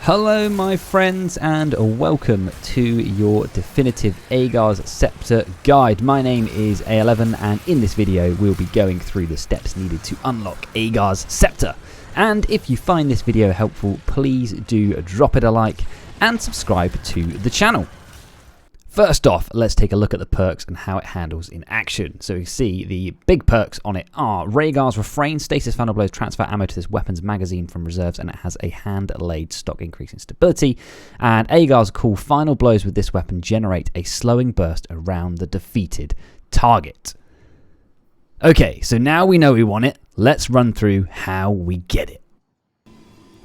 Hello my friends and welcome to your definitive Ager's Scepter guide. My name is A11 and in this video we'll be going through the steps needed to unlock Ager's Scepter. And if you find this video helpful, please do drop it a like and subscribe to the channel. First off, let's take a look at the perks and how it handles in action. So you see the big perks on it are Rhaegar's Refrain, stasis final blows, transfer ammo to this weapon's magazine from reserves, and it has a hand-laid stock increase in stability. And Ager's cool final blows with this weapon generate a slowing burst around the defeated target. Okay, so now we know we want it, let's run through how we get it.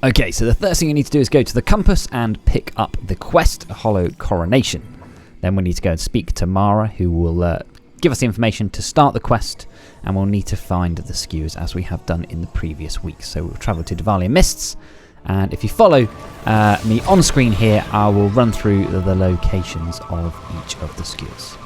Okay, so the first thing you need to do is go to the compass and pick up the quest, a Hollow Coronation. Then we need to go and speak to Mara, who will give us the information to start the quest, and we'll need to find the skewers as we have done in the previous week. So we'll travel to Dvalia Mists, and if you follow me on screen here, I will run through the locations of each of the skewers.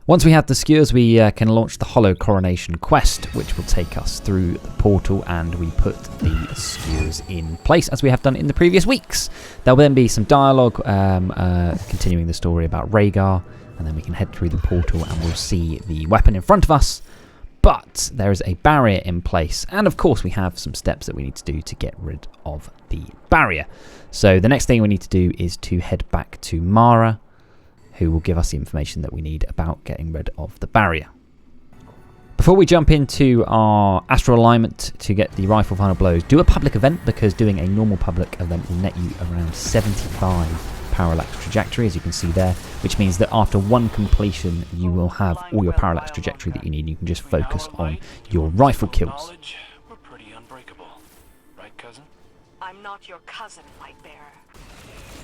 Once we have the skewers, we can launch the Hollow Coronation quest, which will take us through the portal, and we put the skewers in place as we have done in the previous weeks. There will then be some dialogue continuing the story about Rhaegar, and then we can head through the portal and we'll see the weapon in front of us. But there is a barrier in place, and of course we have some steps that we need to do to get rid of the barrier. So the next thing we need to do is to head back to Mara, who will give us the information that we need about getting rid of the barrier. Before we jump into our astral alignment to get the rifle final blows, do a public event, because doing a normal public event will net you around 75 parallax trajectory, as you can see there, which means that after one completion you will have all your parallax trajectory that you need. You can just focus on your rifle kills. We're pretty unbreakable, right, cousin? I'm not your cousin, Lightbearer.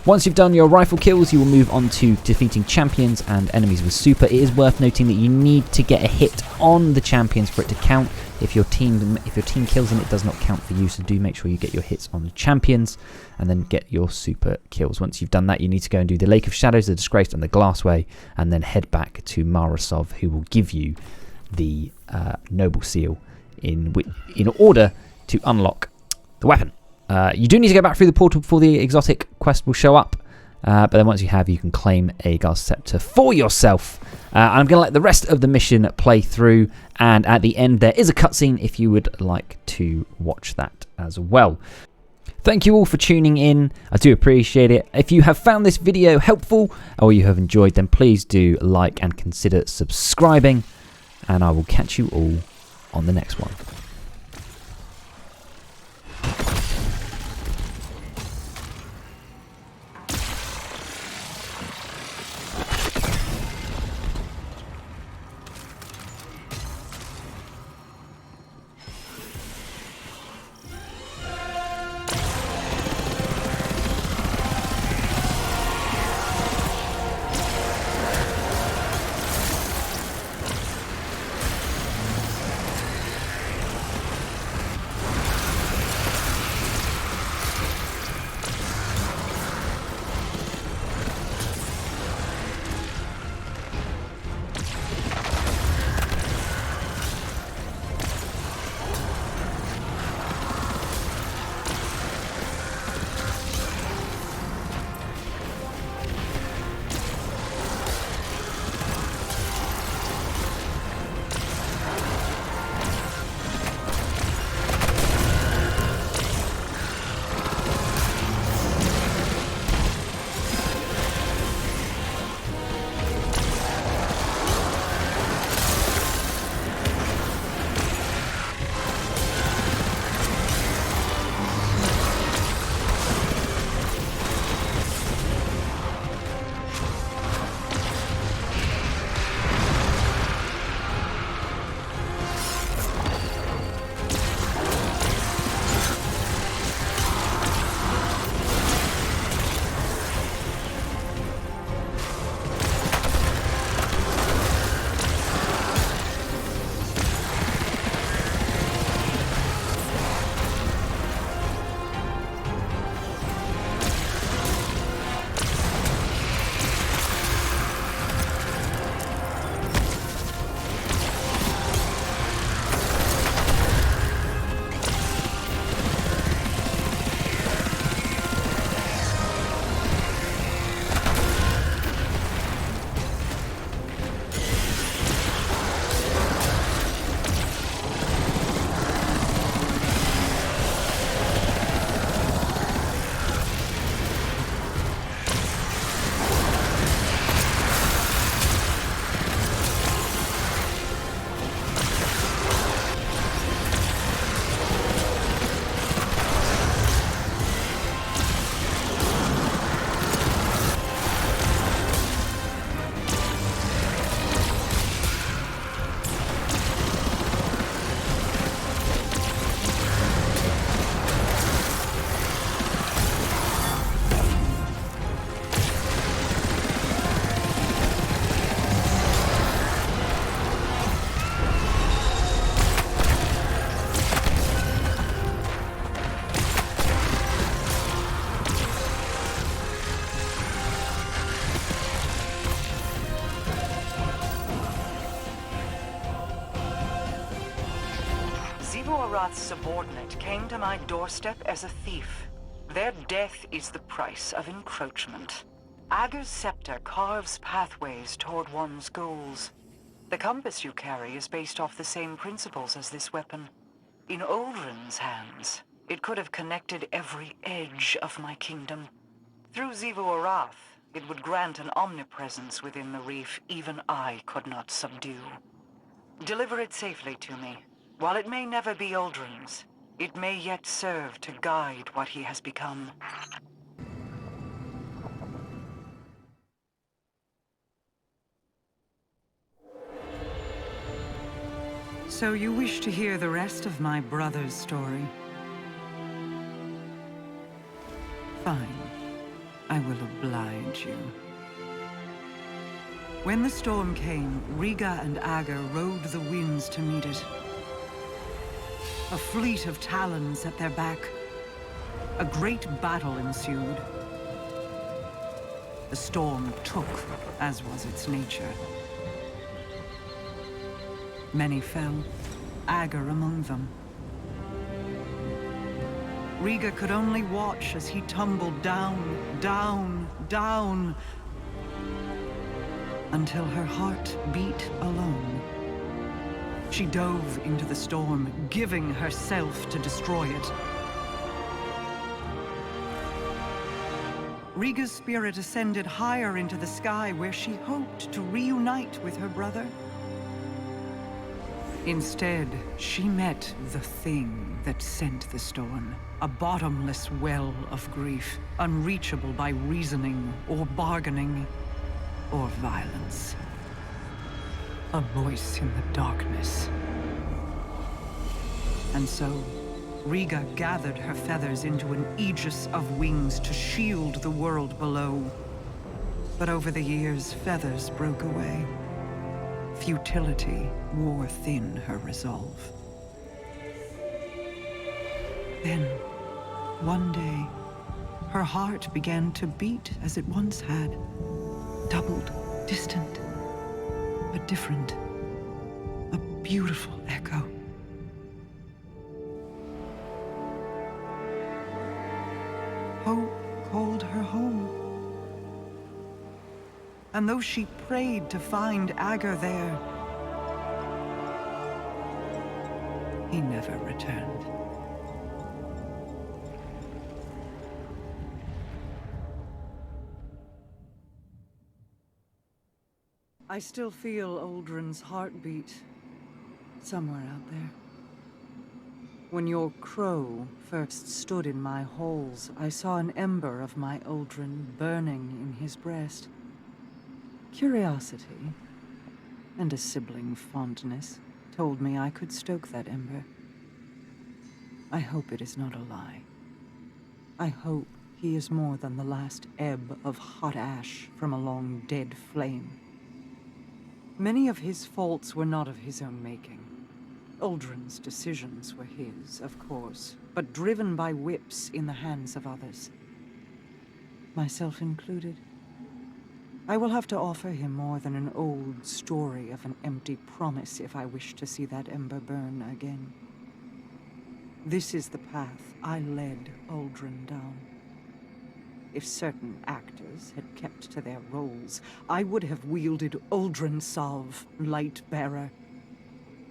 Once you've done your rifle kills, you will move on to defeating champions and enemies with super. It is worth noting that you need to get a hit on the champions for it to count. If your team kills them, it does not count for you, so do make sure you get your hits on the champions and then get your super kills. Once you've done that, you need to go and do the Lake of Shadows, the Disgraced and the Glassway, and then head back to Marasov, who will give you the Noble Seal in order to unlock the weapon. You do need to go back through the portal before the exotic quest will show up, but then once you have, you can claim Ager's Scepter for yourself. I'm going to let the rest of the mission play through, and at the end there is a cutscene if you would like to watch that as well. Thank you all for tuning in. I do appreciate it. If you have found this video helpful or you have enjoyed, then please do like and consider subscribing, and I will catch you all on the next one. Arath's subordinate came to my doorstep as a thief. Their death is the price of encroachment. Ager's scepter carves pathways toward one's goals. The compass you carry is based off the same principles as this weapon. In Uldren's hands, it could have connected every edge of my kingdom. Through Arath, it would grant an omnipresence within the reef even I could not subdue. Deliver it safely to me. While it may never be Uldren's, it may yet serve to guide what he has become. So you wish to hear the rest of my brother's story? Fine. I will oblige you. When the storm came, Riga and Ager rode the winds to meet it. A fleet of talons at their back. A great battle ensued. The storm took, as was its nature. Many fell, Ager among them. Riga could only watch as he tumbled down, down, down, until her heart beat alone. She dove into the storm, giving herself to destroy it. Riga's spirit ascended higher into the sky, where she hoped to reunite with her brother. Instead, she met the thing that sent the storm. A bottomless well of grief, unreachable by reasoning or bargaining or violence. A voice in the darkness. And so, Riga gathered her feathers into an aegis of wings to shield the world below. But over the years, feathers broke away. Futility wore thin her resolve. Then, one day, her heart began to beat as it once had. Doubled, distant, but different. A beautiful echo. Hope called her home. And though she prayed to find Ager there, he never returned. I still feel Uldren's heartbeat somewhere out there. When your crow first stood in my halls, I saw an ember of my Uldren burning in his breast. Curiosity and a sibling fondness told me I could stoke that ember. I hope it is not a lie. I hope he is more than the last ebb of hot ash from a long dead flame. Many of his faults were not of his own making. Uldren's decisions were his, of course, but driven by whips in the hands of others. Myself included. I will have to offer him more than an old story of an empty promise if I wish to see that ember burn again. This is the path I led Uldren down. If certain actors had kept to their roles, I would have wielded Uldren Salve, Light-Bearer.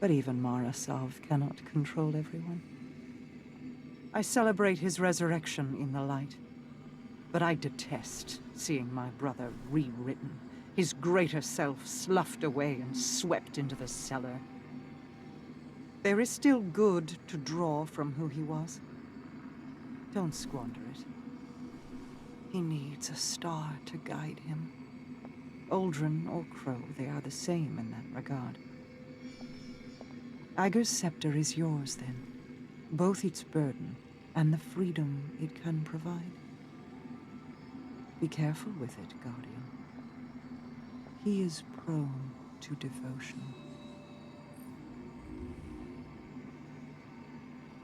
But even Mara Salve cannot control everyone. I celebrate his resurrection in the light. But I detest seeing my brother rewritten, his greater self sloughed away and swept into the cellar. There is still good to draw from who he was. Don't squander it. He needs a star to guide him. Uldren or Crow, they are the same in that regard. Ager's scepter is yours, then. Both its burden and the freedom it can provide. Be careful with it, Guardian. He is prone to devotion.